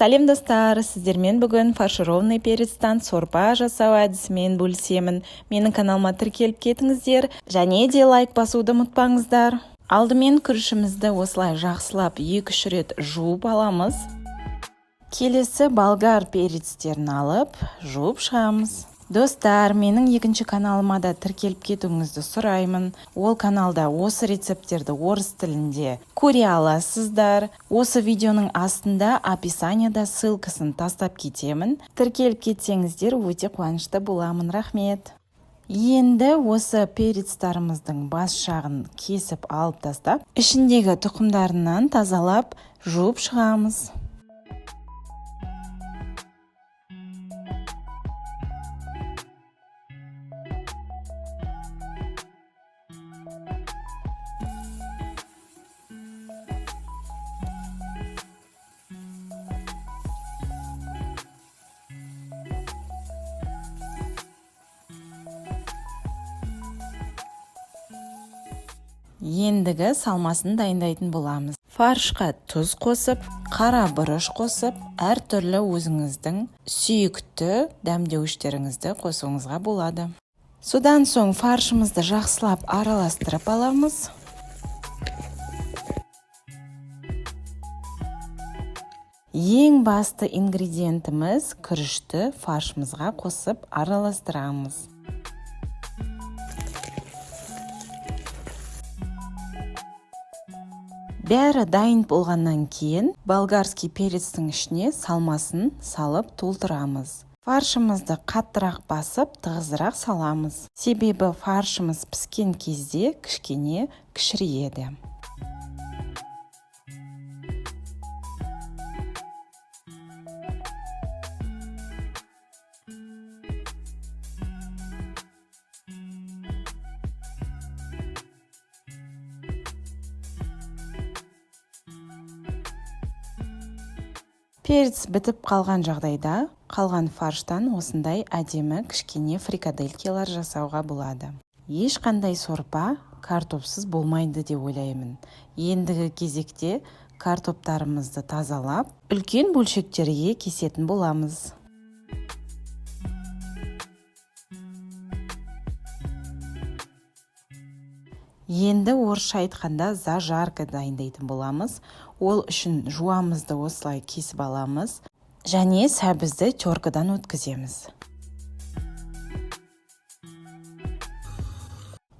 Сәлем достар, сіздермен бүгін фаршированный перецтан сорпа жасау әдісімен бөлісемін. Менің каналыма тіркеліп кетіңіздер, және де лайк басуды ұмытпаңыздар. Алдымен күрішімізді осылай жақсылап 2-3 рет жуып аламыз. Келесі болгар перецтерін алып, жуып шығамыз. Достар, менің екінші каналыма да тіркеліп кетуіңізді сұраймын. Ол каналда осы рецепттерді орыс тілінде көре аласыздар. Осы видеоның астында описанияда ссылкасын тастап кетемін. Тіркеліп кетсеңіздер, өте қуанышты боламын. Рахмет. Енді осы перецтарымыздың бас жағын кесіп алып тастап, ішіндегі тұқымдарынан тазалап, жуып шығамыз. Ендігі салмасын дайындайтын боламыз. Фаршқа тұз қосып, қара бұрыш қосып, әртүрлі өзіңіздің сүйікті дәмдеуіштеріңізді қосуыңызға болады. Содан соң фаршымызды жақсылап араластырып аламыз. Ең басты ингредиентіміз күрішті фаршымызға қосып араластырамыз. Бәрі дайын болғаннан кейін болгарский перецтің ішіне салмасын салып толтырамыз. Фаршымызды қаттырақ басып, тығызырақ саламыз. Себебі фаршымыз піскен кезде кішкене кішірейеді. Перец бітіп қалған жағдайда, қалған фарштан осындай әдемі кішкене фрикаделькелер жасауға болады. Ешқандай сорпа картопсыз болмайды деп ойлаймын. Ендігі кезекте картоптарымызды тазалап, үлкен бөлшектерге кесетін боламыз. Енді орысша айтқанда зажарка дайындайтын боламыз. Ол үшін жуамызды осылай кесіп аламыз, және сәбізді теркадан өткіземіз.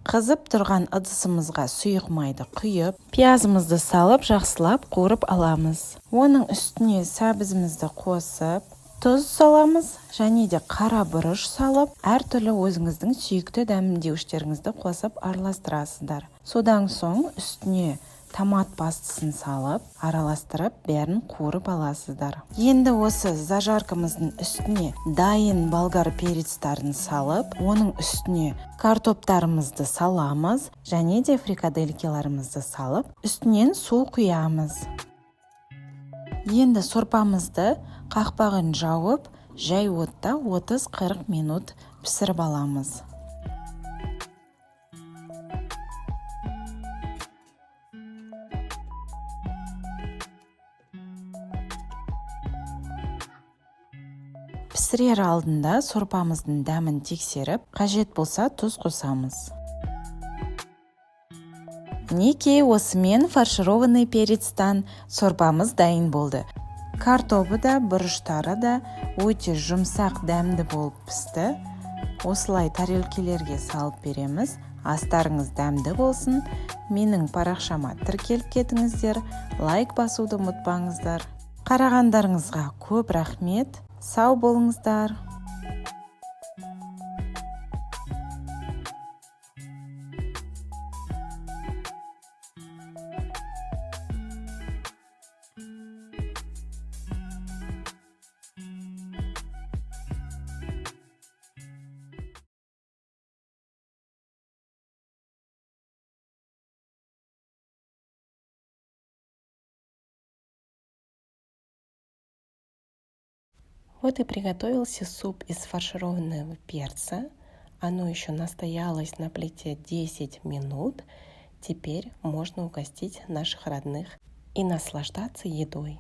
Қызып тұрған ыдысымызға сұйық майды құйып, пиязымызды салып, жақсылап қуырып аламыз. Оның үстіне сәбізімізді қосып, тұз саламыз, және де қара бұрыш салып, әртүрлі өзіңіздің сүйікті дәмдеуіштеріңізді қосып араластырасыздар. Содан соң үстіне томат пастасын салып, араластырып, бәрін қуырып аласыздар. Енді осы зажаркамыздың үстіне дайын болгар перецтарын салып, оның үстіне картоптарымызды саламыз, және де фрикаделькелерімізді салып, үстінен су құямыз. Енді сорпамызды қақпағын жауып, жай отта 30-40 минут пісіріп аламыз. Пісірер алдында сорпамыздың дәмін тексеріп, қажет болса тұз қосамыз. Мінекей осымен фаршированный перецтан сорпамыз дайын болды. Картопы да, бұрыштары да өте жұмсақ дәмді болып пісті. Осылай тарелкелерге салып береміз. Астарыңыз дәмді болсын. Менің парақшама тіркеліп кетіңіздер. Лайк басуды ұмытпаңыздар. Қарағандарыңызға көп рахмет. Сау болыңыздар. Вот и приготовился суп из фаршированного перца. Оно еще настоялось на плите 10 минут. Теперь можно угостить наших родных и наслаждаться едой.